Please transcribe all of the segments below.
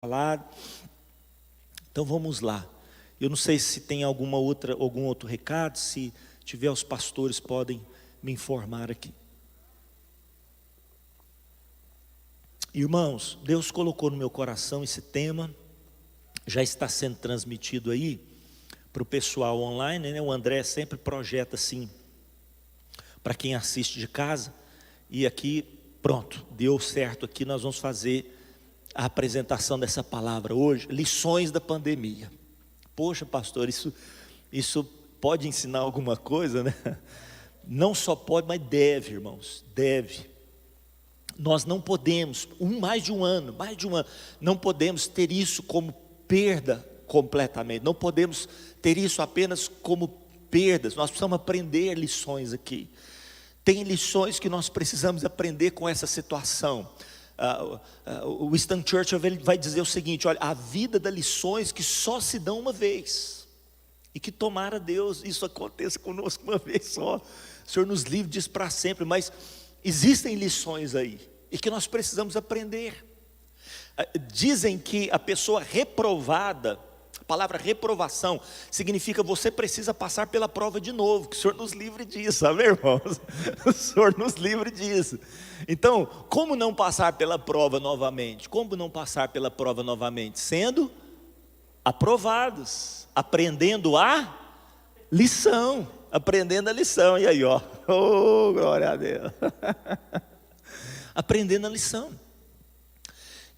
falado. Então vamos lá. Eu não sei se tem algum outro recado. Se tiver, os pastores podem me informar aqui. Irmãos, Deus colocou no meu coração esse tema. Já está sendo transmitido aí para o pessoal online, né? O André sempre projeta assim para quem assiste de casa. E aqui, pronto, deu certo aqui. Nós vamos fazer a apresentação dessa palavra hoje, lições da pandemia. Poxa, pastor, isso pode ensinar alguma coisa, né? Não só pode, mas deve, irmãos, deve. Nós não podemos, mais de um ano, não podemos ter isso como perda completamente, não podemos ter isso apenas como perdas. Nós precisamos aprender lições aqui. Tem lições que nós precisamos aprender com essa situação. O Winston Churchill ele vai dizer o seguinte: olha, a vida dá lições que só se dão uma vez, e que tomara Deus isso aconteça conosco uma vez só. O Senhor nos livre disso para sempre. Mas existem lições aí, e que nós precisamos aprender. Dizem que a pessoa reprovada, a palavra reprovação significa você precisa passar pela prova de novo. Que o Senhor nos livre disso, amém, irmãos? O Senhor nos livre disso. Então, como não passar pela prova novamente? Como não passar pela prova novamente? Sendo aprovados, aprendendo a lição, E aí, ó, oh, glória a Deus. Aprendendo a lição.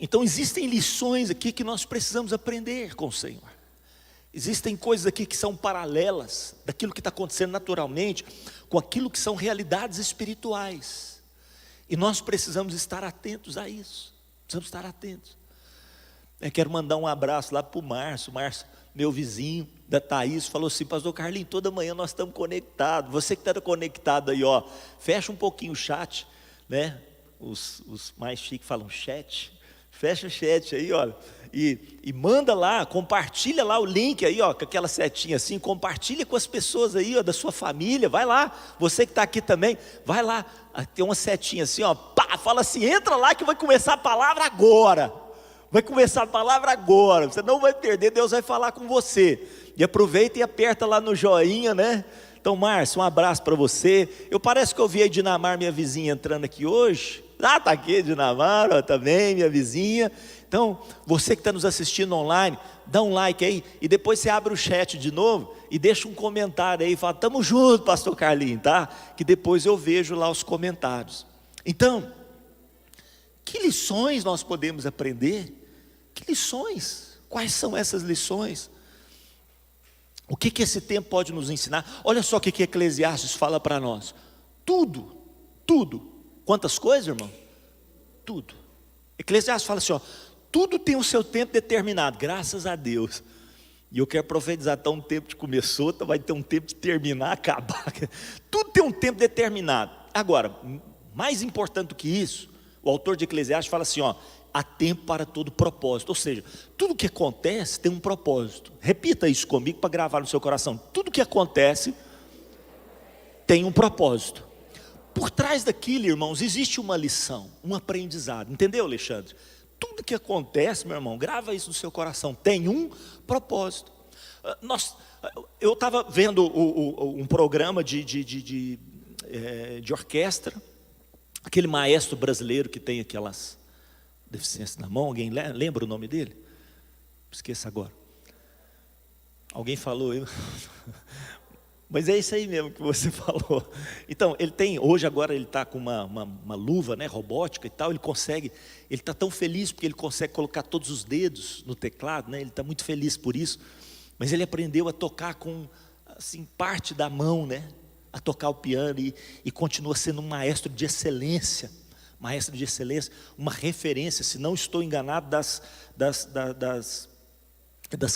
Então existem lições aqui que nós precisamos aprender com o Senhor. Existem coisas aqui que são paralelas daquilo que está acontecendo naturalmente com aquilo que são realidades espirituais. E nós precisamos estar atentos a isso. Precisamos estar atentos. Eu quero mandar um abraço lá para o Márcio. Márcio, meu vizinho da Thaís, falou assim: pastor Carlinhos, toda manhã nós estamos conectados. Você que está conectado aí, ó, fecha um pouquinho o chat, né? Os mais chiques falam chat. Fecha o chat aí, olha, e manda lá, compartilha lá o link aí, ó, com aquela setinha assim, compartilha com as pessoas aí, ó, da sua família. Vai lá, você que está aqui também, vai lá, tem uma setinha assim, ó, pá, fala assim: entra lá que vai começar a palavra agora. Vai começar a palavra agora, você não vai perder, Deus vai falar com você. E aproveita e aperta lá no joinha, né? Então, Márcio, um abraço para você. Parece que eu vi a Dinamar, minha vizinha, entrando aqui hoje. Está aqui, Dinamar, ó, também, minha vizinha. Então, você que está nos assistindo online, dá um like aí, e depois você abre o chat de novo, e deixa um comentário aí, fala: tamo junto, pastor Carlinhos, tá? Que depois eu vejo lá os comentários. Então, que lições nós podemos aprender? Que lições? Quais são essas lições? O que esse tempo pode nos ensinar? Olha só o que Eclesiastes fala para nós. Tudo. Quantas coisas, irmão? Tudo. Eclesiastes fala assim, ó: tudo tem o seu tempo determinado, graças a Deus. E eu quero profetizar: tá um tempo que começou, vai ter um tempo de terminar, acabar. Tudo tem um tempo determinado. Agora, mais importante do que isso, o autor de Eclesiastes fala assim, ó: há tempo para todo propósito. Ou seja, tudo que acontece tem um propósito. Repita isso comigo para gravar no seu coração. Tudo que acontece tem um propósito. Por trás daquilo, irmãos, existe uma lição, um aprendizado. Entendeu, Alexandre? Tudo que acontece, meu irmão, grava isso no seu coração, tem um propósito. Eu estava vendo um programa de orquestra, aquele maestro brasileiro que tem aquelas deficiências na mão. Alguém lembra o nome dele? Esqueça agora. Alguém falou, mas é isso aí mesmo que você falou. Então, agora ele está com uma luva, né, robótica e tal. Ele está tão feliz porque ele consegue colocar todos os dedos no teclado, né? Ele está muito feliz por isso. Mas ele aprendeu a tocar com, assim, parte da mão, né? A tocar o piano, e continua sendo um maestro de excelência. Uma referência, se não estou enganado, das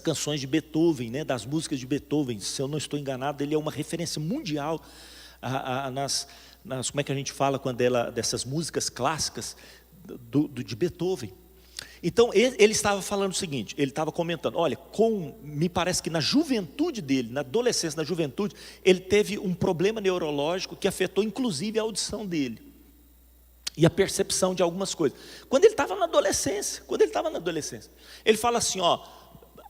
canções de Beethoven, né, das músicas de Beethoven. Se eu não estou enganado, ele é uma referência mundial como é que a gente fala quando dessas músicas clássicas de Beethoven. Então ele estava falando o seguinte, ele estava comentando: olha, me parece que na juventude dele, na adolescência, na juventude, ele teve um problema neurológico que afetou inclusive a audição dele. e a percepção de algumas coisas. Quando ele estava na adolescência, ele fala assim, ó,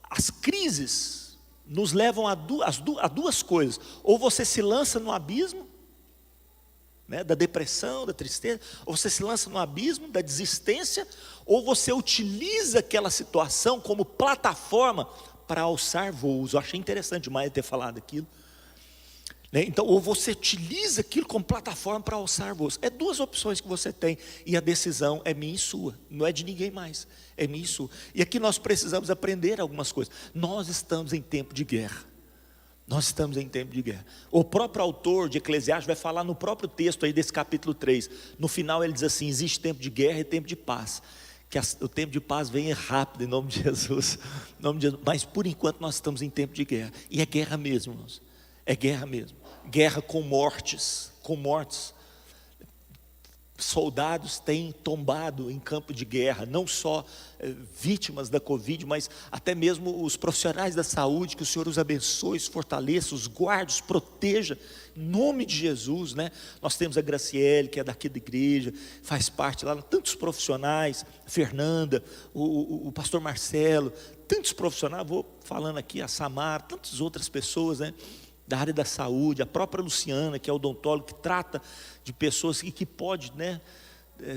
as crises nos levam a duas coisas: ou você se lança no abismo, né, da depressão, da tristeza, ou você se lança no abismo da desistência, ou você utiliza aquela situação como plataforma para alçar voos. Eu achei interessante demais ter falado aquilo, né? Então, ou você utiliza aquilo como plataforma para alçar voos. É duas opções que você tem, e a decisão é minha e sua, não é de ninguém mais, é minha e sua. E aqui nós precisamos aprender algumas coisas. Nós estamos em tempo de guerra. Nós estamos em tempo de guerra. O próprio autor de Eclesiastes vai falar no próprio texto aí desse capítulo 3. No final ele diz assim: existe tempo de guerra e tempo de paz. Que o tempo de paz venha rápido em nome de Jesus. Em nome de Jesus. Mas por enquanto nós estamos em tempo de guerra. E é guerra mesmo, irmãos. É guerra mesmo. Guerra com mortes. Com mortes. Soldados têm tombado em campo de guerra, não só vítimas da Covid, mas até mesmo os profissionais da saúde. Que o Senhor os abençoe, os fortaleça, os guarde, os proteja, em nome de Jesus, né? Nós temos a Graciele, que é daqui da igreja, faz parte lá, tantos profissionais, Fernanda, o pastor Marcelo, tantos profissionais, vou falando aqui, a Samara, tantas outras pessoas, né, da área da saúde, a própria Luciana, que é odontóloga, que trata de pessoas que pode, né,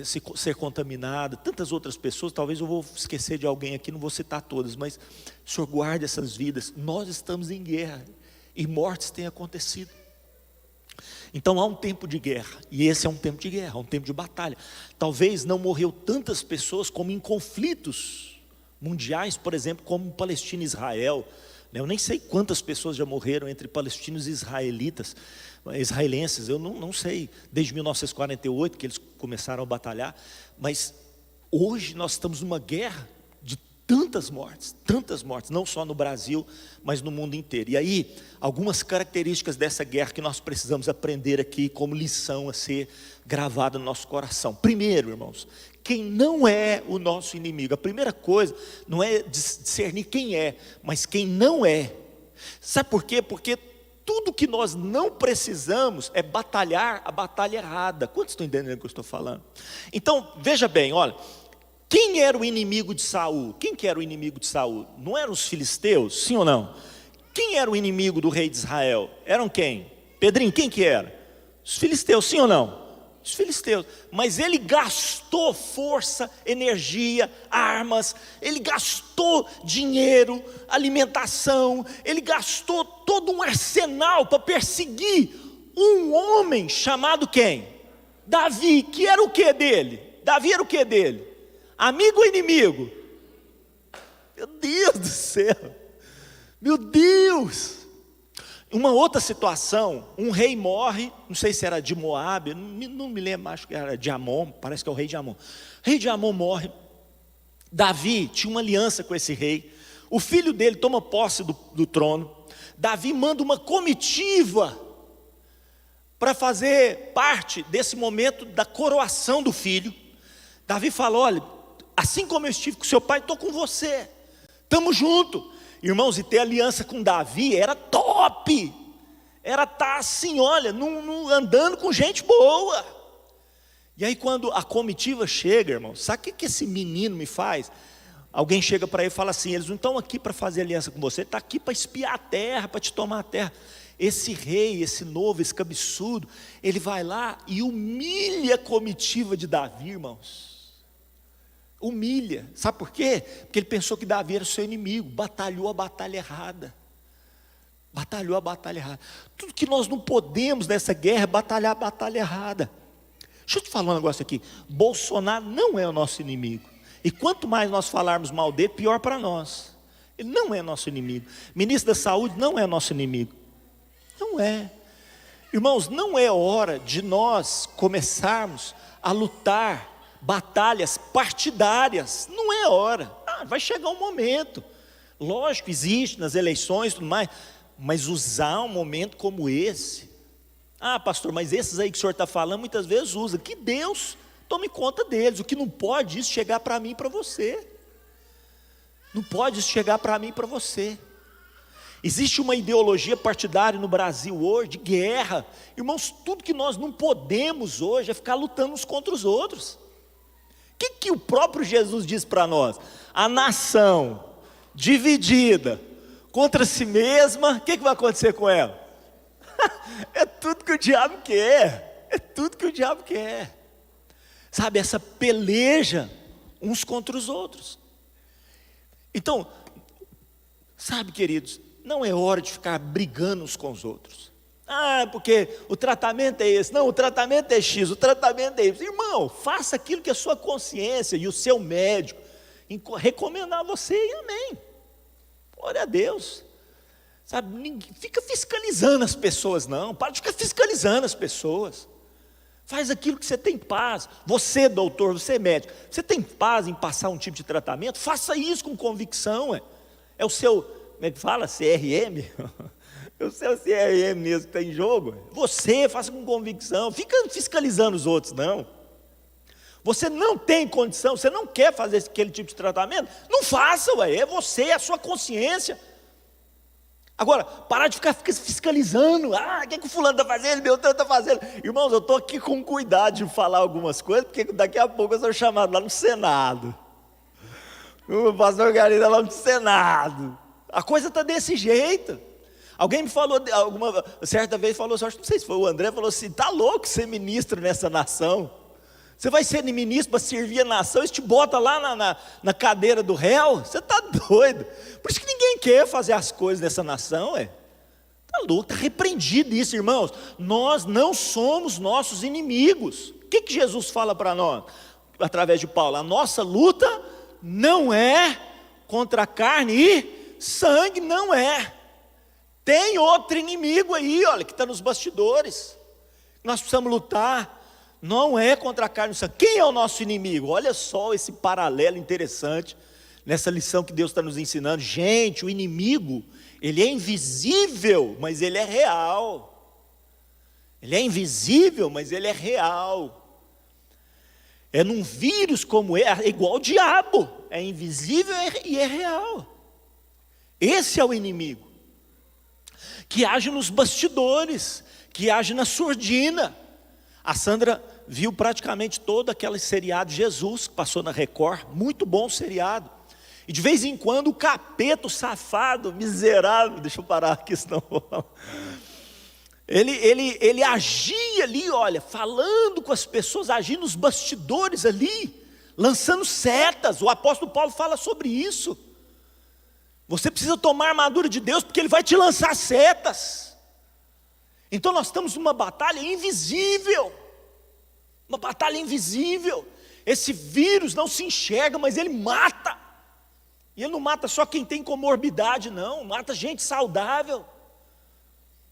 ser contaminada, tantas outras pessoas. Talvez eu vou esquecer de alguém aqui, não vou citar todas, mas o Senhor guarde essas vidas. Nós estamos em guerra, e mortes têm acontecido. Então há um tempo de guerra, e esse é um tempo de guerra, um tempo de batalha. Talvez não morreu tantas pessoas como em conflitos mundiais, por exemplo, como Palestina e Israel. Eu nem sei quantas pessoas já morreram entre palestinos e israelenses, eu não sei, desde 1948 que eles começaram a batalhar. Mas hoje nós estamos numa guerra de tantas mortes, não só no Brasil, mas no mundo inteiro. E aí, algumas características dessa guerra que nós precisamos aprender aqui como lição a ser gravada no nosso coração. Primeiro, irmãos, quem não é o nosso inimigo. A primeira coisa não é discernir quem é, mas quem não é. Sabe por quê? Porque tudo que nós não precisamos é batalhar a batalha errada. Quantos estão entendendo o que eu estou falando? Então, veja bem, olha, quem era o inimigo de Saul? Quem que era o inimigo de Saul? Não eram os filisteus, sim ou não? Quem era o inimigo do rei de Israel? Eram quem? Pedrinho, quem que era? Os filisteus, sim ou não? Os filisteus. Mas ele gastou força, energia, armas, ele gastou dinheiro, alimentação, ele gastou todo um arsenal para perseguir um homem chamado quem? Davi. Que era o que dele? Davi era o que dele? Amigo ou inimigo? Meu Deus do céu, meu Deus. Uma outra situação, um rei morre, não sei se era de Moabe, não me lembro, acho que era de Amon, parece que é o rei de Amon. O rei de Amon morre. Davi tinha uma aliança com esse rei, o filho dele toma posse do trono. Davi manda uma comitiva para fazer parte desse momento da coroação do filho. Davi fala: olha, assim como eu estive com seu pai, estou com você, estamos juntos. Irmãos, e ter aliança com Davi era top, era estar assim, olha, andando com gente boa. E aí quando a comitiva chega, irmãos, sabe o que esse menino me faz? Alguém chega para ele e fala assim: eles não estão aqui para fazer aliança com você, está aqui para espiar a terra, para te tomar a terra. Esse rei, esse novo, esse cabeçudo, ele vai lá e humilha a comitiva de Davi, irmãos. Humilha, sabe por quê? Porque ele pensou que Davi era o seu inimigo, batalhou a batalha errada. Batalhou a batalha errada. Tudo que nós não podemos nessa guerra é batalhar a batalha errada. Deixa eu te falar um negócio aqui: Bolsonaro não é o nosso inimigo, e quanto mais nós falarmos mal dele, pior para nós. Ele não é nosso inimigo. Ministro da Saúde não é nosso inimigo, não é. Irmãos, não é hora de nós começarmos a lutar batalhas partidárias, não é hora. Vai chegar um momento, lógico, existe nas eleições e tudo mais, mas usar um momento como esse, pastor, mas esses aí que o senhor está falando, muitas vezes usa, que Deus tome conta deles. O que não pode isso chegar para mim e para você, não pode isso chegar para mim e para você. Existe uma ideologia partidária no Brasil hoje, de guerra. Irmãos, tudo que nós não podemos hoje é ficar lutando uns contra os outros. O que o próprio Jesus diz para nós? A nação dividida contra si mesma, o que vai acontecer com ela? É tudo que o diabo quer. É tudo que o diabo quer. Sabe, essa peleja uns contra os outros. Então, sabe, queridos, não é hora de ficar brigando uns com os outros. Porque o tratamento é esse, não, o tratamento é X, o tratamento é Y. Irmão, faça aquilo que a sua consciência e o seu médico recomendar a você, e amém. Glória a Deus. Sabe, fica fiscalizando as pessoas, não. Para de ficar fiscalizando as pessoas. Faz aquilo que você tem paz. Você, doutor, você é médico, você tem paz em passar um tipo de tratamento? Faça isso com convicção. É o seu, como é que fala? CRM? É o seu CRM mesmo que está em jogo. Você, faça com convicção. Fica fiscalizando os outros, não. Você não tem condição, você não quer fazer aquele tipo de tratamento? Não faça, é você, é a sua consciência. Agora, parar de ficar fiscalizando. O que o fulano está fazendo, meu Deus está fazendo. Irmãos, eu estou aqui com cuidado de falar algumas coisas, porque daqui a pouco eu sou chamado lá no Senado. O pastor Garida lá no Senado. A coisa está desse jeito. Alguém me falou, certa vez falou, não sei se foi o André, falou assim, está louco ser ministro nessa nação? Você vai ser ministro para servir a nação, eles te botam lá na cadeira do réu? Você está doido. Por isso que ninguém quer fazer as coisas dessa nação. Está louco, está repreendido isso, irmãos. Nós não somos nossos inimigos. O que Jesus fala para nós? Através de Paulo, a nossa luta não é contra a carne e sangue, não é. Tem outro inimigo aí, olha, que está nos bastidores. Nós precisamos lutar. Não é contra a carne e o sangue. Quem é o nosso inimigo? Olha só esse paralelo interessante nessa lição que Deus está nos ensinando. Gente, o inimigo, ele é invisível, mas ele é real. Ele é invisível, mas ele é real. É num vírus como é igual o diabo. É invisível e é real. Esse é o inimigo, que age nos bastidores, que age na surdina. A Sandra viu praticamente todo aquele seriado Jesus, que passou na Record, muito bom seriado. E de vez em quando o capeta, o safado, miserável, deixa eu parar aqui, senão ele agia ali, olha, falando com as pessoas, agindo nos bastidores ali, lançando setas. O apóstolo Paulo fala sobre isso. Você precisa tomar a armadura de Deus, porque Ele vai te lançar setas. Então nós estamos numa batalha invisível. Uma batalha invisível. Esse vírus não se enxerga, mas ele mata. E ele não mata só quem tem comorbidade, não. Mata gente saudável.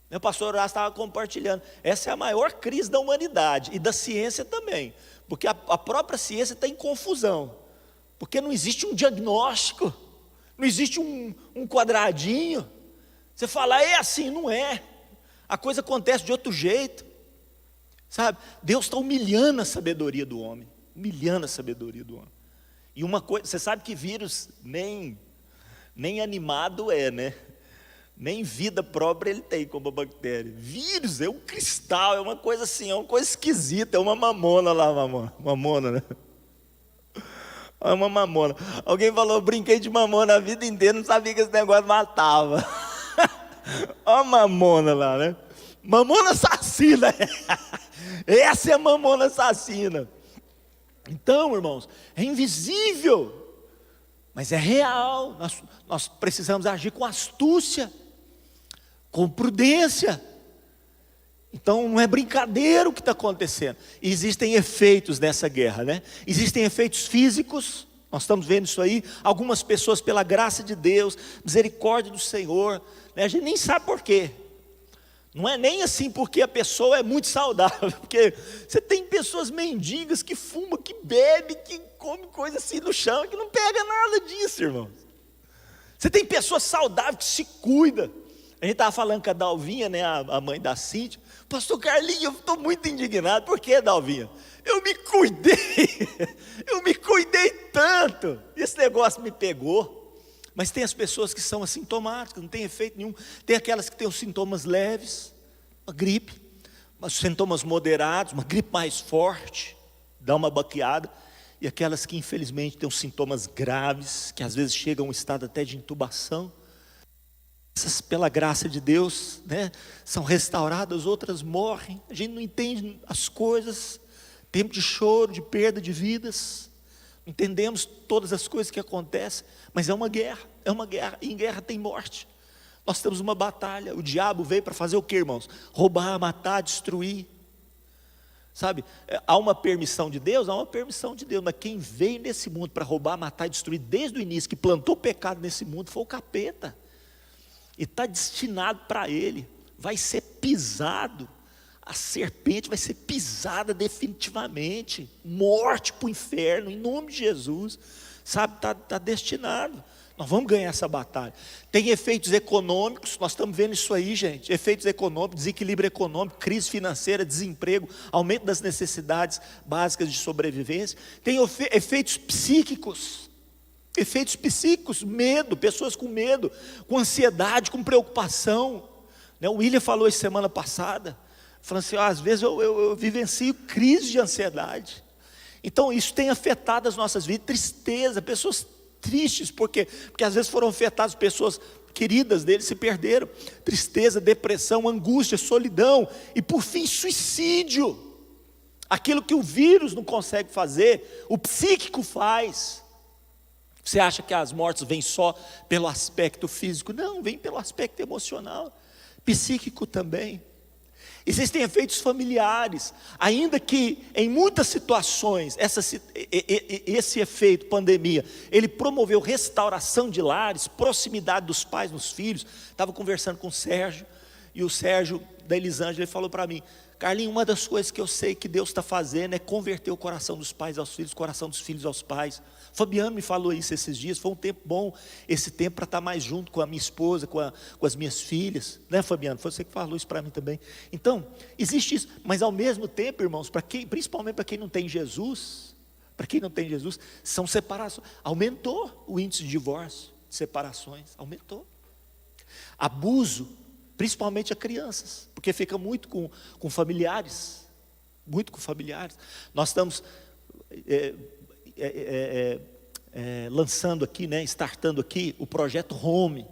Meu pastor Horácio estava compartilhando. Essa é a maior crise da humanidade e da ciência também. Porque a própria ciência está em confusão. Porque não existe um diagnóstico. Não existe um quadradinho. Você fala, é assim, não é. A coisa acontece de outro jeito. Sabe, Deus está humilhando a sabedoria do homem. Humilhando a sabedoria do homem. E uma coisa, você sabe que vírus nem animado é, né? Nem vida própria ele tem como a bactéria. Vírus é um cristal, é uma coisa assim, é uma coisa esquisita. É uma mamona lá, mamona, né? É uma mamona. Alguém falou, eu brinquei de mamona a vida inteira, não sabia que esse negócio matava. Olha a mamona lá, né? Mamona assassina. Essa é a mamona assassina. Então, irmãos, é invisível, mas é real. Nós precisamos agir com astúcia, com prudência. Então não é brincadeira o que está acontecendo. Existem efeitos nessa guerra, né? Existem efeitos físicos. Nós estamos vendo isso aí. Algumas pessoas, pela graça de Deus, misericórdia do Senhor, né? A gente nem sabe por quê. Não é nem assim porque a pessoa é muito saudável, porque você tem pessoas mendigas que fumam, que bebem, que comem coisa assim no chão, que não pega nada disso, irmãos. Você tem pessoas saudáveis que se cuidam. A gente estava falando com a Dalvinha, né, a mãe da Cíntia. Pastor Carlinhos, eu estou muito indignado. Por quê, Dalvinha? Eu me cuidei tanto. Esse negócio me pegou. Mas tem as pessoas que são assintomáticas, não tem efeito nenhum. Tem aquelas que têm os sintomas leves, uma gripe, mas sintomas moderados, uma gripe mais forte, dá uma baqueada. E aquelas que infelizmente têm os sintomas graves, que às vezes chegam a um estado até de intubação. Essas, pela graça de Deus, né, são restauradas, outras morrem. A gente não entende as coisas, tempo de choro, de perda de vidas. Não entendemos todas as coisas que acontecem, mas é uma guerra, e em guerra tem morte. Nós temos uma batalha. O diabo veio para fazer o que, irmãos? Roubar, matar, destruir. Sabe, há uma permissão de Deus? Há uma permissão de Deus, mas quem veio nesse mundo para roubar, matar e destruir desde o início, que plantou o pecado nesse mundo, foi o capeta. E está destinado para ele, vai ser pisado, a serpente vai ser pisada definitivamente, morte para o inferno, em nome de Jesus, sabe, está destinado. Nós vamos ganhar essa batalha. Tem efeitos econômicos, nós estamos vendo isso aí, gente. Efeitos econômicos, desequilíbrio econômico, crise financeira, desemprego, aumento das necessidades básicas de sobrevivência. Tem efeitos psíquicos, medo, pessoas com medo, com ansiedade, com preocupação. O William falou isso semana passada, falando assim, às vezes eu vivencio crise de ansiedade. Então isso tem afetado as nossas vidas, tristeza, pessoas tristes, porque às vezes foram afetadas, pessoas queridas deles se perderam, tristeza, depressão, angústia, solidão, e por fim suicídio, aquilo que o vírus não consegue fazer, o psíquico faz. Você acha que as mortes vêm só pelo aspecto físico? Não, vem pelo aspecto emocional, psíquico também. Existem efeitos familiares, ainda que em muitas situações, esse efeito pandemia, ele promoveu restauração de lares, proximidade dos pais nos filhos. Estava conversando com o Sérgio, e o Sérgio da Elisângela, ele falou para mim, Carlinhos, uma das coisas que eu sei que Deus está fazendo é converter o coração dos pais aos filhos, o coração dos filhos aos pais. Fabiano me falou isso esses dias, foi um tempo bom, esse tempo para estar mais junto com a minha esposa, com as minhas filhas, né, Fabiano? Foi você que falou isso para mim também. Então, existe isso, mas ao mesmo tempo, irmãos, principalmente para quem não tem Jesus, são separações. Aumentou o índice de divórcio, de separações, aumentou. Abuso, principalmente a crianças, porque fica muito com familiares, Nós estamos lançando aqui, startando aqui o projeto Home.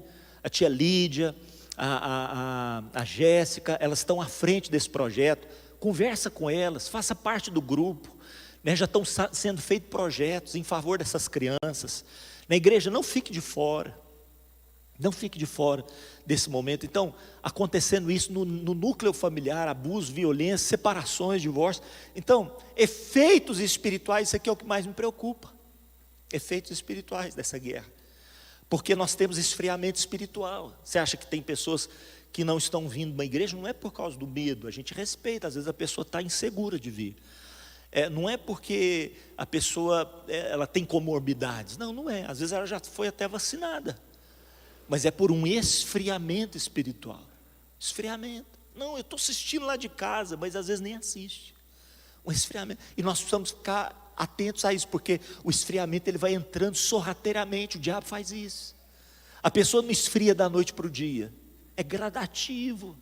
A tia Lídia, a Jéssica, elas estão à frente desse projeto. Conversa com elas, faça parte do grupo, já estão sendo feitos projetos em favor dessas crianças. Na igreja, não fique de fora. Não fique de fora desse momento. Então, acontecendo isso no núcleo familiar, abuso, violência, separações, divórcio. Então, efeitos espirituais, isso aqui é o que mais me preocupa. Efeitos espirituais dessa guerra. Porque nós temos esfriamento espiritual. Você acha que tem pessoas que não estão vindo de uma igreja? Não é por causa do medo, a gente respeita, às vezes a pessoa está insegura de vir. Não é porque a pessoa ela tem comorbidades. Não é. Às vezes ela já foi até vacinada. Mas é por um esfriamento espiritual. Esfriamento. Não, eu estou assistindo lá de casa, mas às vezes nem assiste. Um esfriamento. E nós precisamos ficar atentos a isso, porque o esfriamento ele vai entrando sorrateiramente. O diabo faz isso. A pessoa não esfria da noite para o dia. É gradativo.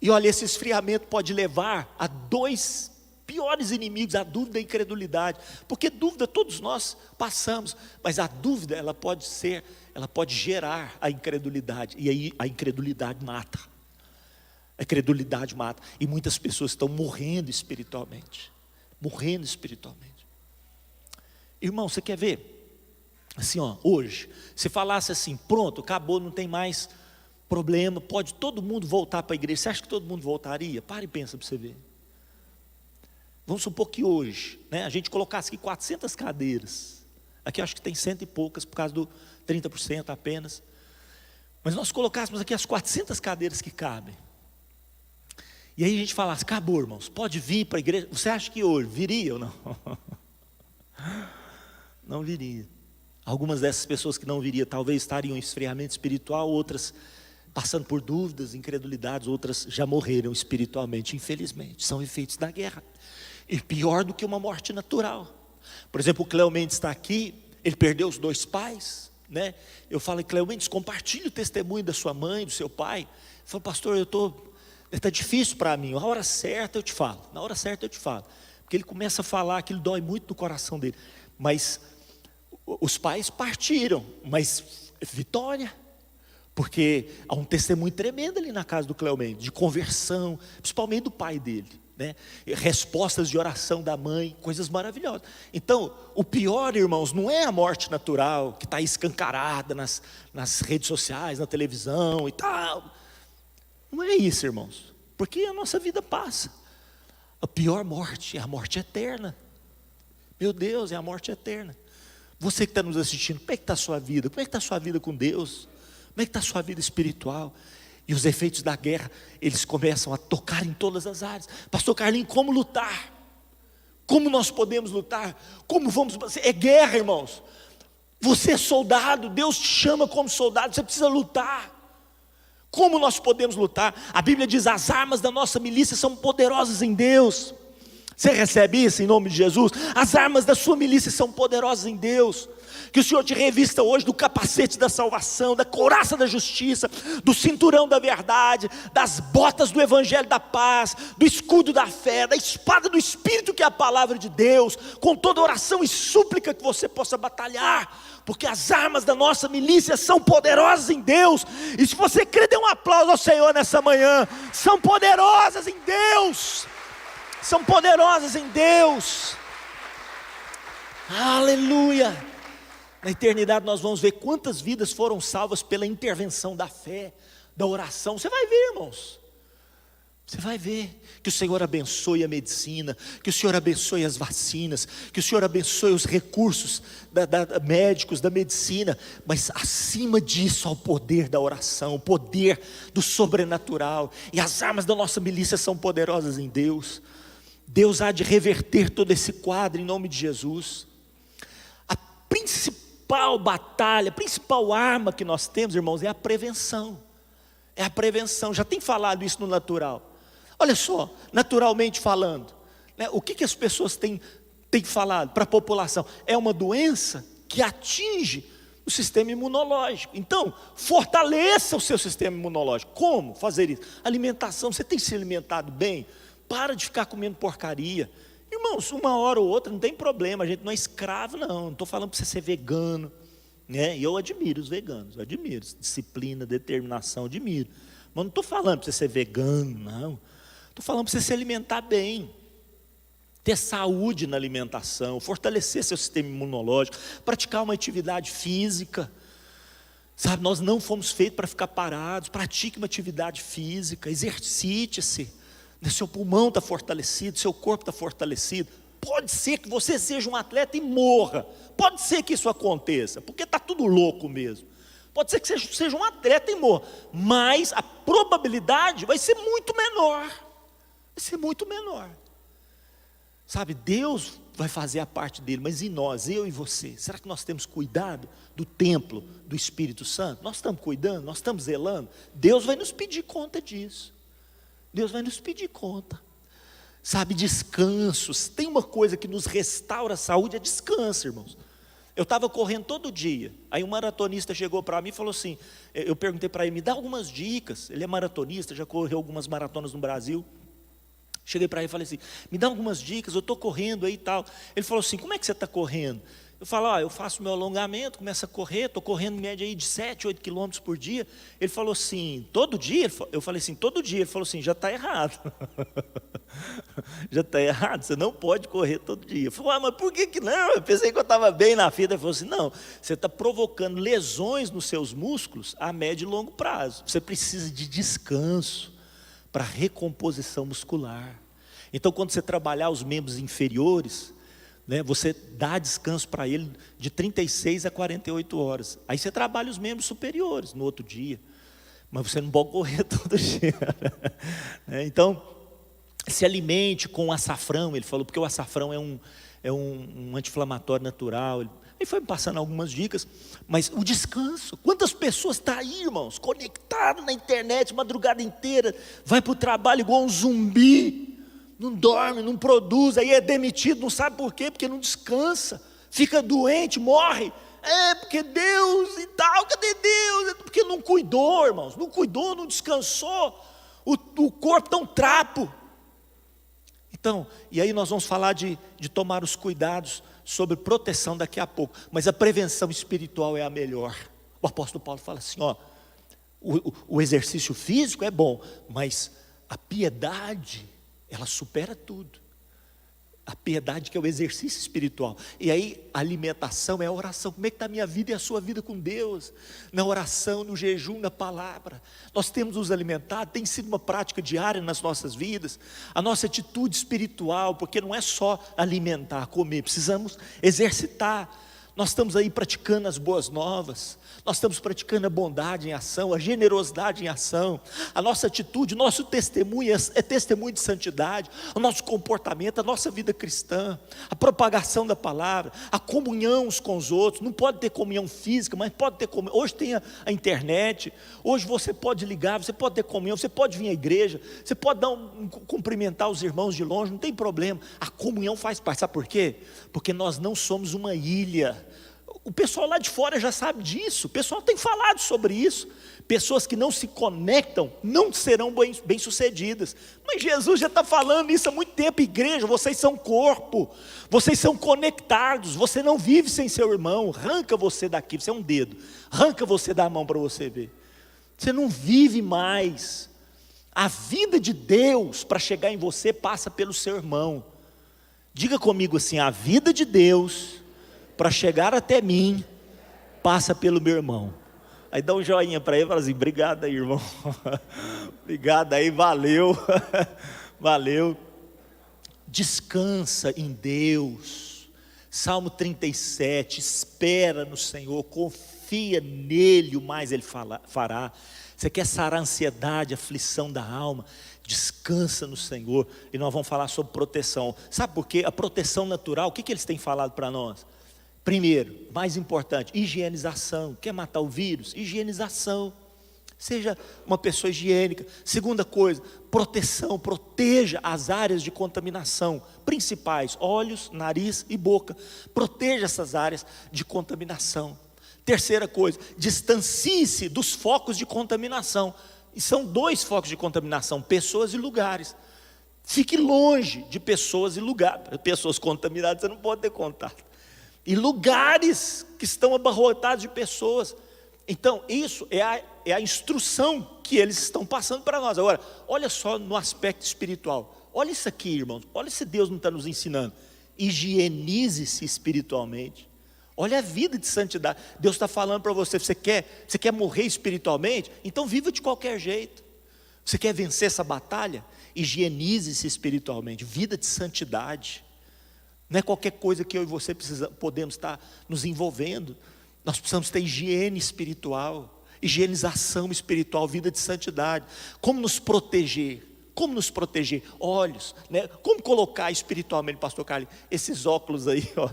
E olha, esse esfriamento pode levar a dois piores inimigos, a dúvida e a incredulidade. Porque dúvida todos nós passamos, mas a dúvida ela pode gerar a incredulidade, e aí a incredulidade mata. A incredulidade mata, e muitas pessoas estão morrendo espiritualmente. Irmão, você quer ver? Assim, hoje, se falasse assim, pronto, acabou, não tem mais problema, pode todo mundo voltar para a igreja, você acha que todo mundo voltaria? Para e pensa para você ver. Vamos supor que hoje, a gente colocasse aqui 400 cadeiras, aqui eu acho que tem 100 e poucas, por causa do 30% apenas, mas nós colocássemos aqui as 400 cadeiras que cabem, e aí a gente falasse, acabou, irmãos, pode vir para a igreja, você acha que hoje viria ou não? Não viria. Algumas dessas pessoas que não viriam, talvez estariam em esfriamento espiritual, outras passando por dúvidas, incredulidades, outras já morreram espiritualmente, infelizmente, são efeitos da guerra. E pior do que uma morte natural. Por exemplo, o Cleo Mendes está aqui, ele perdeu os 2 pais, né? Eu falo, Cleomentes, compartilhe o testemunho da sua mãe, do seu pai. Ele falou, pastor, está difícil para mim, na hora certa eu te falo, na hora certa eu te falo. Porque ele começa a falar, aquilo dói muito no coração dele. Mas os pais partiram, mas vitória. Porque há um testemunho tremendo ali na casa do Cleomentes, de conversão, principalmente do pai dele, né? Respostas de oração da mãe, coisas maravilhosas. Então, o pior, irmãos, não é a morte natural, que está escancarada nas redes sociais, na televisão e tal. Não é isso, irmãos, porque a nossa vida passa. A pior morte é a morte eterna. Meu Deus, é a morte eterna. Você que está nos assistindo, como é que está a sua vida? Como é que está a sua vida com Deus? Como é que está a sua vida espiritual? E os efeitos da guerra, eles começam a tocar em todas as áreas. Pastor Carlinhos, como lutar? Como nós podemos lutar? Como vamos? É guerra, irmãos. Você é soldado, Deus te chama como soldado, você precisa lutar. Como nós podemos lutar? A Bíblia diz, as armas da nossa milícia são poderosas em Deus. Você recebe isso em nome de Jesus? As armas da sua milícia são poderosas em Deus. Que o Senhor te revista hoje do capacete da salvação, da couraça da justiça, do cinturão da verdade, das botas do evangelho da paz, do escudo da fé, da espada do Espírito, que é a palavra de Deus, com toda oração e súplica que você possa batalhar, porque as armas da nossa milícia são poderosas em Deus. E se você crê, dê um aplauso ao Senhor nessa manhã. São poderosas em Deus. São poderosas em Deus. Aleluia. Na eternidade nós vamos ver quantas vidas foram salvas pela intervenção da fé, da oração. Você vai ver, irmãos. Você vai ver. Que o Senhor abençoe a medicina, que o Senhor abençoe as vacinas, que o Senhor abençoe os recursos médicos, da medicina. Mas acima disso, ao poder da oração, o poder do sobrenatural. E as armas da nossa milícia são poderosas em Deus. Deus há de reverter todo esse quadro em nome de Jesus. A principal batalha, a principal arma que nós temos, irmãos, é a prevenção. É a prevenção. Já tem falado isso no natural. Olha só, naturalmente falando, né, o que as pessoas têm falado para a população? É uma doença que atinge o sistema imunológico. Então, fortaleça o seu sistema imunológico. Como fazer isso? Alimentação. Você tem se alimentado bem? Para de ficar comendo porcaria. Irmãos, uma hora ou outra não tem problema, a gente não é escravo não estou falando para você ser vegano, né? E eu admiro os veganos, eu admiro, disciplina, determinação, admiro. Mas não estou falando para você ser vegano, não. Estou falando para você se alimentar bem, ter saúde na alimentação, fortalecer seu sistema imunológico, praticar uma atividade física. Sabe, nós não fomos feitos para ficar parados. Pratique uma atividade física, exercite-se. Seu pulmão está fortalecido, seu corpo está fortalecido. Pode ser que você seja um atleta e morra. Pode ser que isso aconteça, porque está tudo louco mesmo. Pode ser que você seja um atleta e morra, mas a probabilidade vai ser muito menor. Vai ser muito menor. Sabe, Deus vai fazer a parte dele, mas e nós, eu e você? Será que nós temos cuidado do templo do Espírito Santo? Nós estamos cuidando, nós estamos zelando? Deus vai nos pedir conta disso. Deus vai nos pedir conta. Sabe, descansos. Tem uma coisa que nos restaura a saúde, é descanso, irmãos. Eu estava correndo todo dia. Aí um maratonista chegou para mim e falou assim, eu perguntei para ele, me dá algumas dicas. Ele é maratonista, já correu algumas maratonas no Brasil. Cheguei para ele e falei assim, me dá algumas dicas, eu estou correndo aí e tal. Ele falou assim, como é que você está correndo? Eu falo, eu faço meu alongamento, começo a correr, estou correndo em média aí de 7, 8 quilômetros por dia. Ele falou assim, todo dia? Eu falei assim, todo dia. Ele falou assim, já está errado. Já está errado, você não pode correr todo dia. Eu falei, mas por que não? Eu pensei que eu estava bem na fita. Ele falou assim, não, você está provocando lesões nos seus músculos a médio e longo prazo. Você precisa de descanso para recomposição muscular. Então, quando você trabalhar os membros inferiores, né, você dá descanso para ele de 36 a 48 horas. Aí você trabalha os membros superiores no outro dia. Mas você não pode correr todo dia. Então, se alimente com açafrão, ele falou, porque o açafrão é um anti-inflamatório natural. Ele foi me passando algumas dicas, mas o descanso. Quantas pessoas estão aí, irmãos, conectadas na internet, madrugada inteira, vai para o trabalho igual um zumbi, não dorme, não produz, aí é demitido, não sabe por quê, porque não descansa, fica doente, morre. É porque Deus e tal, cadê Deus? É porque não cuidou, irmãos, não cuidou, não descansou, o corpo tá um trapo. Então, e aí nós vamos falar de tomar os cuidados sobre proteção daqui a pouco, mas a prevenção espiritual é a melhor. O apóstolo Paulo fala assim, ó, o exercício físico é bom, mas a piedade, ela supera tudo. A piedade que é o exercício espiritual. E aí a alimentação é a oração. Como é que está a minha vida e a sua vida com Deus? Na oração, no jejum, na palavra. Nós temos nos alimentado, tem sido uma prática diária nas nossas vidas. A nossa atitude espiritual, porque não é só alimentar, comer, precisamos exercitar. Nós estamos aí praticando as boas novas, nós estamos praticando a bondade em ação, a generosidade em ação, a nossa atitude, o nosso testemunho é testemunho de santidade, o nosso comportamento, a nossa vida cristã, a propagação da palavra, a comunhão uns com os outros. Não pode ter comunhão física, mas pode ter comunhão. Hoje tem a internet, hoje você pode ligar, você pode ter comunhão, você pode vir à igreja, você pode cumprimentar os irmãos de longe, não tem problema. A comunhão faz parte, sabe por quê? Porque nós não somos uma ilha. O pessoal lá de fora já sabe disso, o pessoal tem falado sobre isso. Pessoas que não se conectam não serão bem-sucedidas. Mas Jesus já está falando isso há muito tempo. Igreja, vocês são corpo, vocês são conectados, você não vive sem seu irmão. Arranca você daqui, você é um dedo, arranca você da mão para você ver. Você não vive mais. A vida de Deus para chegar em você passa pelo seu irmão. Diga comigo assim, a vida de Deus para chegar até mim, passa pelo meu irmão. Aí dá um joinha para ele e fala assim, obrigado aí, irmão. Obrigado aí, valeu. Valeu. Descansa em Deus. Salmo 37, espera no Senhor, confia nele, o mais ele fará. Você quer sarar a ansiedade, a aflição da alma, descansa no Senhor. E nós vamos falar sobre proteção. Sabe por quê? A proteção natural, o que eles têm falado para nós? Primeiro, mais importante, higienização. Quer matar o vírus? Higienização. Seja uma pessoa higiênica. Segunda coisa, proteção. Proteja as áreas de contaminação principais, olhos, nariz e boca. Proteja essas áreas de contaminação. Terceira coisa, distancie-se dos focos de contaminação. E são 2 focos de contaminação, pessoas e lugares. Fique longe de pessoas e lugares. Pessoas contaminadas você não pode ter contato. E lugares que estão abarrotados de pessoas. Então isso é a instrução que eles estão passando para nós. Agora, olha só no aspecto espiritual. Olha isso aqui, irmãos. Olha se Deus não está nos ensinando. Higienize-se espiritualmente. Olha a vida de santidade. Deus está falando para você, você quer morrer espiritualmente? Então viva de qualquer jeito. Você quer vencer essa batalha? Higienize-se espiritualmente. Vida de santidade. Não é qualquer coisa que eu e você podemos estar nos envolvendo. Nós precisamos ter higiene espiritual, higienização espiritual, vida de santidade. Como nos proteger? Como nos proteger? Olhos, né? Como colocar espiritualmente, pastor Carlos, esses óculos aí, ó,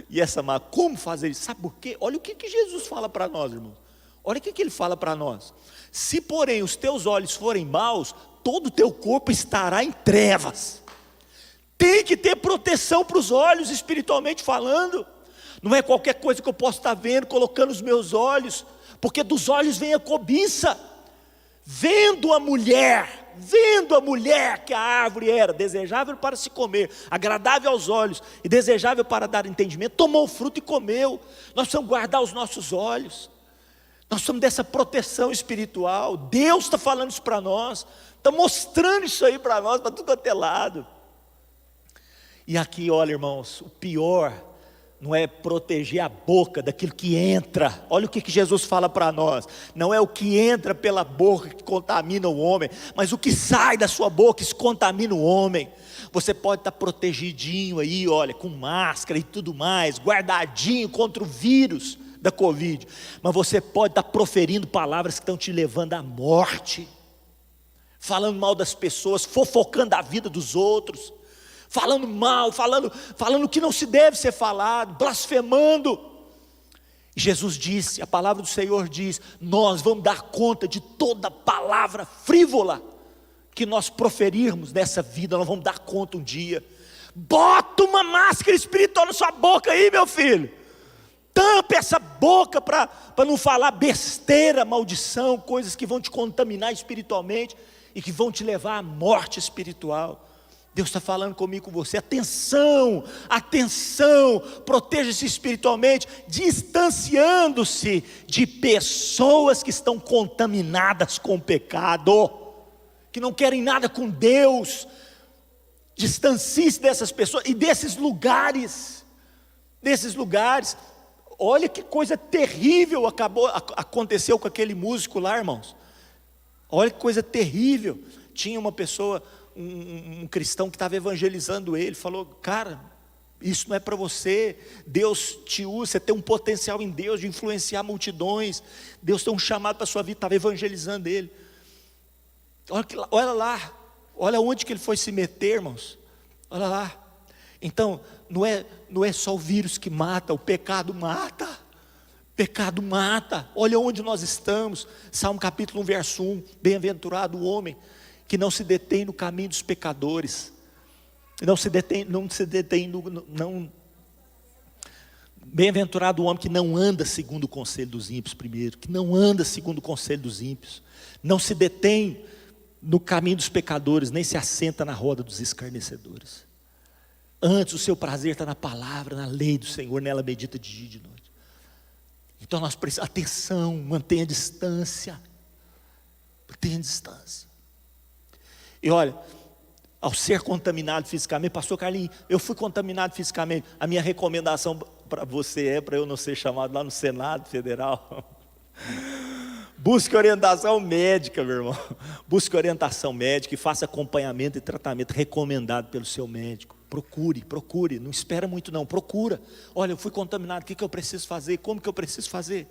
e essa máscara, como fazer isso? Sabe por quê? Olha o que Jesus fala para nós, irmãos. Olha o que ele fala para nós. Se porém os teus olhos forem maus, todo o teu corpo estará em trevas. Tem que ter proteção para os olhos, espiritualmente falando. Não é qualquer coisa que eu posso estar vendo, colocando os meus olhos, porque dos olhos vem a cobiça. Vendo a mulher que a árvore era desejável para se comer, agradável aos olhos e desejável para dar entendimento, tomou o fruto e comeu. Nós precisamos guardar os nossos olhos. Nós somos dessa proteção espiritual. Deus está falando isso para nós, está mostrando isso aí para nós, para tudo quanto é lado. E aqui, olha, irmãos, o pior não é proteger a boca daquilo que entra. Olha o que Jesus fala para nós. Não é o que entra pela boca que contamina o homem, mas o que sai da sua boca que contamina o homem. Você pode estar protegidinho aí, olha, com máscara e tudo mais, guardadinho contra o vírus da Covid, mas você pode estar proferindo palavras que estão te levando à morte, falando mal das pessoas, fofocando a vida dos outros, falando mal, falando o que não se deve ser falado, blasfemando. Jesus disse, a palavra do Senhor diz, nós vamos dar conta de toda palavra frívola que nós proferirmos nessa vida, nós vamos dar conta um dia. Bota uma máscara espiritual na sua boca aí, meu filho. Tampe essa boca para não falar besteira, maldição, coisas que vão te contaminar espiritualmente e que vão te levar à morte espiritual. Deus está falando comigo, com você. Atenção, atenção, proteja-se espiritualmente, distanciando-se de pessoas que estão contaminadas com o pecado, que não querem nada com Deus. Distancie-se dessas pessoas e desses lugares. Olha que coisa terrível aconteceu com aquele músico lá, irmãos. Olha que coisa terrível. Tinha uma pessoa, um cristão que estava evangelizando ele, falou: cara, isso não é para você, Deus te usa, você tem um potencial em Deus de influenciar multidões, Deus tem um chamado para a sua vida, estava evangelizando ele. Olha lá, olha onde que ele foi se meter, irmãos, olha lá. Então, não é só o vírus que mata, o pecado mata. Pecado mata. Olha onde nós estamos. Salmo capítulo 1, verso 1. Bem-aventurado o homem que não se detém no caminho dos pecadores. Bem-aventurado o homem que não anda segundo o conselho dos ímpios primeiro. Que não anda segundo o conselho dos ímpios. Não se detém no caminho dos pecadores, nem se assenta na roda dos escarnecedores. Antes o seu prazer está na palavra, na lei do Senhor, nela medita de dia e de noite. Então nós precisamos, atenção, mantenha distância. Mantenha distância. E olha, ao ser contaminado fisicamente, pastor Carlinhos, eu fui contaminado fisicamente. A minha recomendação para você é para eu não ser chamado lá no Senado Federal. Busque orientação médica, meu irmão. Busque orientação médica e faça acompanhamento e tratamento recomendado pelo seu médico. Procure, não espera muito não, procura. Olha, eu fui contaminado, o que eu preciso fazer? Como que eu preciso fazer?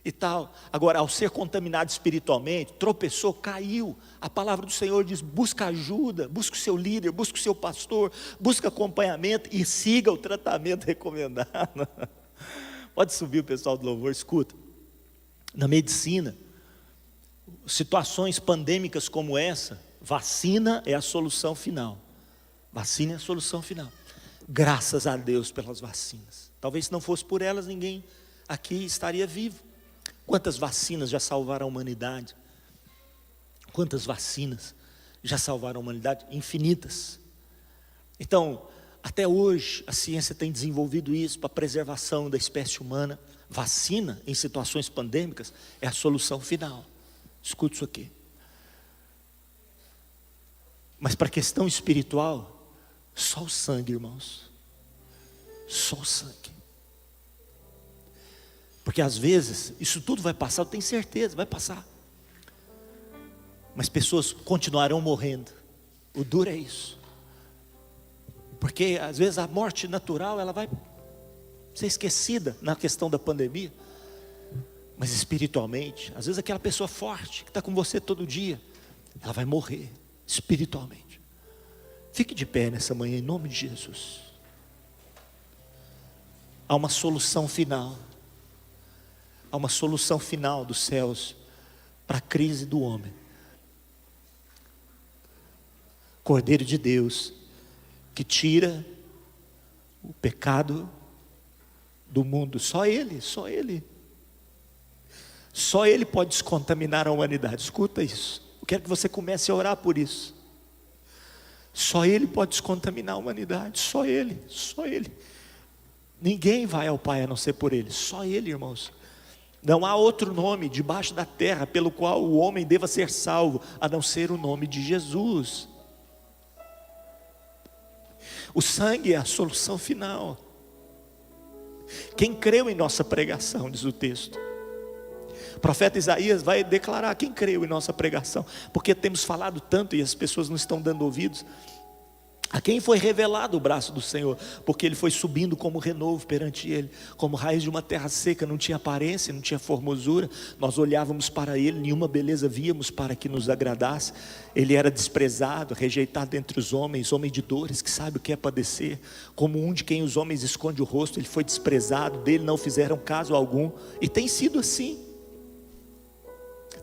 E tal. Agora, ao ser contaminado espiritualmente, tropeçou, caiu. A palavra do Senhor diz: busca ajuda, busca o seu líder, busca o seu pastor, busca acompanhamento e siga o tratamento recomendado. Pode subir o pessoal do louvor, escuta. Na medicina, situações pandêmicas como essa, vacina é a solução final. Vacina é a solução final. Graças a Deus pelas vacinas. Talvez se não fosse por elas, ninguém aqui estaria vivo. Quantas vacinas já salvaram a humanidade? Quantas vacinas já salvaram a humanidade? Infinitas. Então, até hoje, a ciência tem desenvolvido isso para a preservação da espécie humana. Vacina em situações pandêmicas é a solução final. Escute isso aqui. Mas para a questão espiritual, só o sangue, irmãos. Só o sangue. Porque às vezes, isso tudo vai passar, eu tenho certeza, vai passar. Mas pessoas continuarão morrendo. O duro é isso. Porque às vezes a morte natural, ela vai ser esquecida na questão da pandemia. Mas espiritualmente, às vezes aquela pessoa forte, que está com você todo dia, ela vai morrer espiritualmente. Fique de pé nessa manhã, em nome de Jesus. Há uma solução final. Há uma solução final dos céus para a crise do homem. Cordeiro de Deus, que tira o pecado do mundo. Só Ele. Só Ele pode descontaminar a humanidade. Escuta isso. Eu quero que você comece a orar por isso. Só Ele pode descontaminar a humanidade. Só Ele. Ninguém vai ao Pai a não ser por Ele. Só Ele, irmãos. Não há outro nome debaixo da terra pelo qual o homem deva ser salvo, a não ser o nome de Jesus. O sangue é a solução final. Quem creu em nossa pregação, diz o texto. O profeta Isaías vai declarar: quem creu em nossa pregação? Porque temos falado tanto e as pessoas não estão dando ouvidos. A quem foi revelado o braço do Senhor? Porque ele foi subindo como renovo perante ele, como raiz de uma terra seca, não tinha aparência, não tinha formosura. Nós olhávamos para ele, nenhuma beleza víamos para que nos agradasse. Ele era desprezado, rejeitado entre os homens, homem de dores, que sabe o que é padecer. Como um de quem os homens escondem o rosto, ele foi desprezado, dele não fizeram caso algum. E tem sido assim.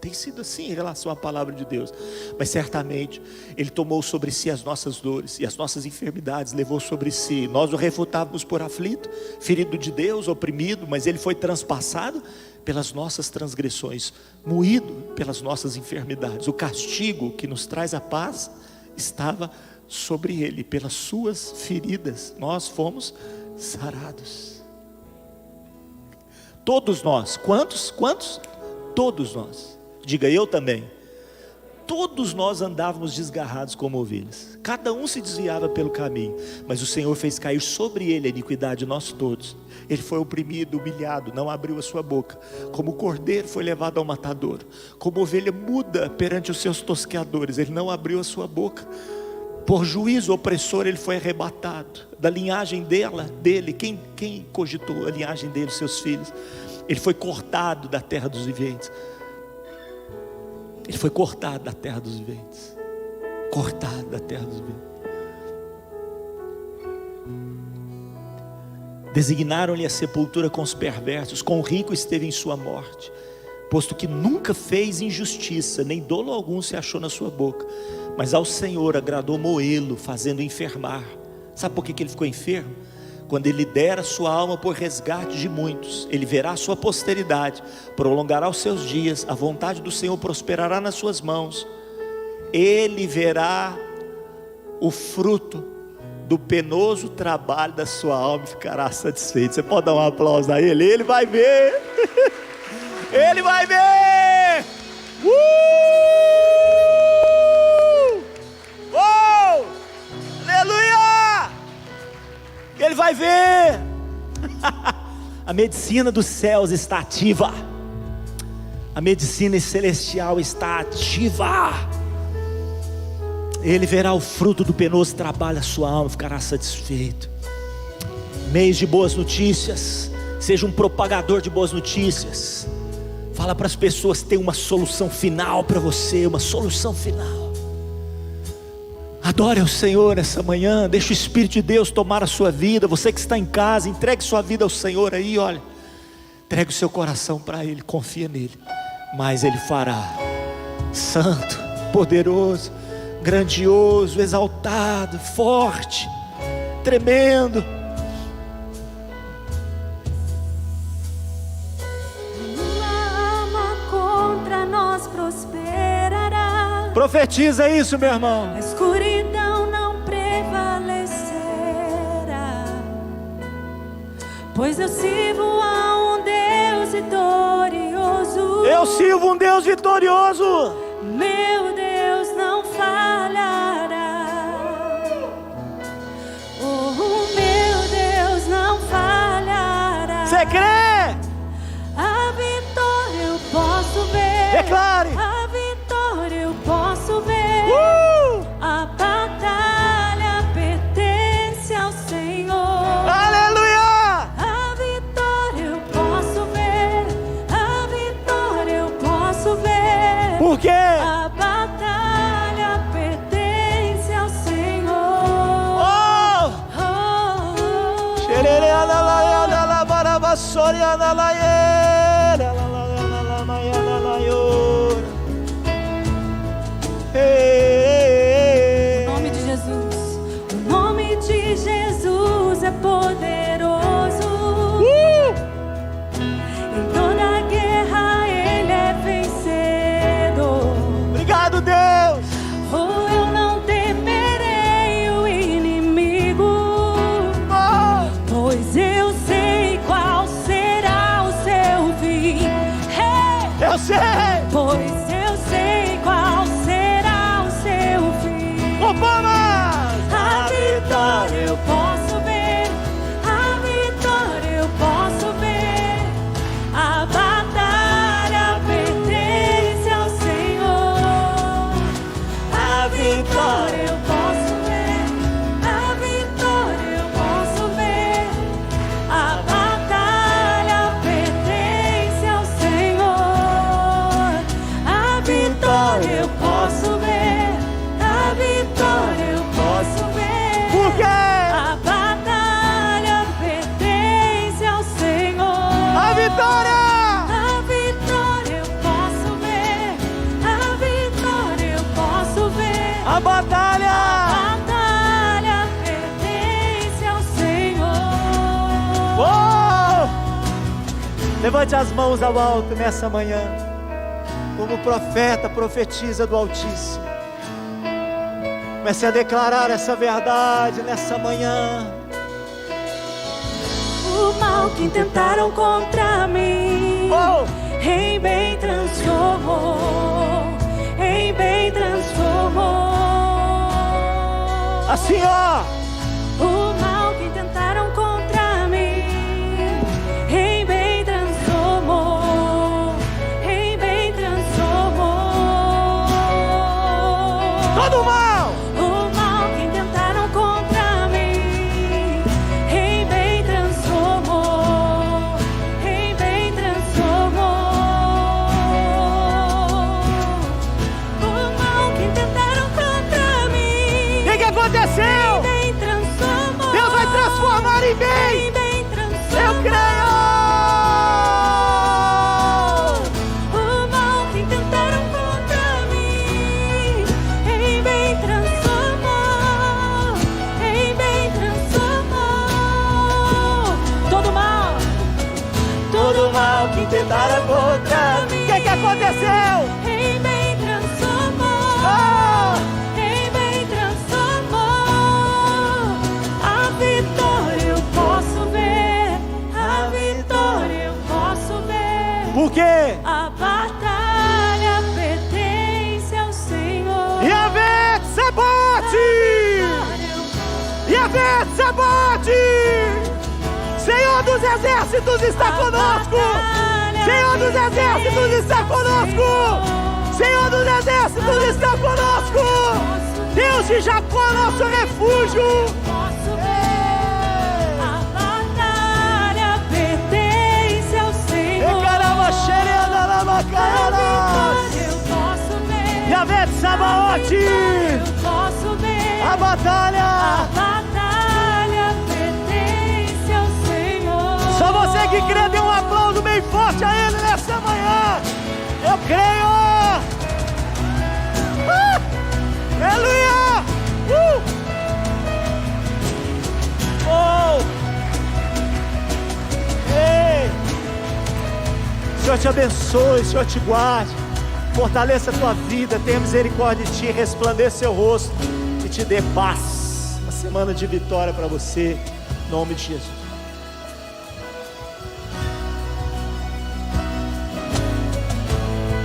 tem sido assim em relação à palavra de Deus. Mas certamente Ele tomou sobre si as nossas dores e as nossas enfermidades, levou sobre si. Nós o refutávamos por aflito, ferido de Deus, oprimido, mas Ele foi transpassado pelas nossas transgressões, moído pelas nossas enfermidades. O castigo que nos traz a paz estava sobre Ele, pelas suas feridas nós fomos sarados. Todos nós, quantos? Todos nós, diga eu também. Todos nós andávamos desgarrados como ovelhas, cada um se desviava pelo caminho, mas o Senhor fez cair sobre Ele a iniquidade de nós todos. Ele foi oprimido, humilhado, não abriu a sua boca. Como cordeiro foi levado ao matadouro, como ovelha muda perante os seus tosqueadores, Ele não abriu a sua boca. Por juízo opressor Ele foi arrebatado. Da linhagem dele, quem cogitou a linhagem dele, seus filhos? Ele foi cortado da terra dos viventes. Ele foi cortado da terra dos viventes. Cortado da terra dos viventes. Designaram-lhe a sepultura com os perversos, com o rico esteve em sua morte, posto que nunca fez injustiça, nem dolo algum se achou na sua boca. Mas ao Senhor agradou moê-lo, fazendo enfermar. Sabe por que ele ficou enfermo? Quando Ele dera a sua alma por resgate de muitos, Ele verá a sua posteridade, prolongará os seus dias, a vontade do Senhor prosperará nas suas mãos. Ele verá o fruto do penoso trabalho da sua alma e ficará satisfeito. Você pode dar um aplauso a Ele? Ele vai ver. Ele vai ver. Oh! Aleluia! Ele vai ver. A medicina dos céus está ativa. A medicina celestial está ativa. Ele verá o fruto do penoso trabalho, a sua alma ficará satisfeito. Mês de boas notícias. Seja um propagador de boas notícias. Fala para as pessoas que tem uma solução final para você, uma solução final. Adore ao Senhor essa manhã, deixe o Espírito de Deus tomar a sua vida. Você que está em casa, entregue sua vida ao Senhor aí, olha. Entregue o seu coração para Ele, confia nele. Mas Ele fará. Santo, poderoso, grandioso, exaltado, forte, tremendo. Profetiza isso, meu irmão. A escuridão não prevalecerá, pois eu sirvo a um Deus vitorioso. Eu sirvo um Deus vitorioso. Meu Deus não falhará. Oh, meu Deus não falhará. Você crê? A vitória eu posso ver. Declare. A vitória eu posso ver. A batalha pertence ao Senhor. Aleluia! A vitória eu posso ver. A vitória eu posso ver. Por quê? A batalha pertence ao Senhor. Oh! O nome de Jesus. O nome de Jesus é poderoso. Em toda guerra Ele é vencedor. Obrigado, Deus. Oh, eu não temerei o inimigo, pois eu sei qual será o seu fim. Eu sei. Pois eu sei qual será o seu fim. A vitória eu posso ver. A vitória eu posso ver. A batalha pertence ao Senhor. A vitória eu posso ver. A vitória eu posso ver. A batalha pertence ao Senhor. A vitória eu posso ver. A vitória Levante as mãos ao alto nessa manhã, como profeta, profetiza do Altíssimo. Comece a declarar essa verdade nessa manhã. O mal que intentaram contra mim, em bem transformou, em bem transformou. Assim, ó. O mal que tentaram contra mim, em bem transformou, em bem transformou. Todo mal. O mal que tentaram contra mim, em bem transformou, em bem transformou. O mal que tentaram contra mim, O que aconteceu? bem transformou. Deus vai transformar em bem. Em bem transformou. Eu creio. O mal que tentaram contra mim, em bem transformou, em bem transformou. Todo mal Que tentaram contra mim. O que aconteceu? em bem transformou, Oh! em bem transformou. A vitória eu posso ver, a vitória eu posso ver. Por quê? A batalha pertence ao Senhor. Yahvé Tsebaoth! Yahvé Tsebaoth! Senhor dos exércitos está conosco! Senhor dos exércitos está conosco! Senhor dos exércitos está conosco! Deus de Jacó, nosso refúgio! Posso ver. A batalha pertence ao Senhor. Ecarama xerenda A lamacaras! vitória eu posso ver. Yahvé A Tsebaoth! vitória eu posso ver. A A batalha! batalha pertence ao Senhor. Só você que crê, dê um aplauso bem forte a Ele nessa manhã. Eu creio. Aleluia. Oh. Ei. Senhor te abençoe, Senhor te guarde. Fortaleça a tua vida, tenha misericórdia de ti, resplandeça seu rosto e te dê paz. Uma semana de vitória para você, em nome de Jesus.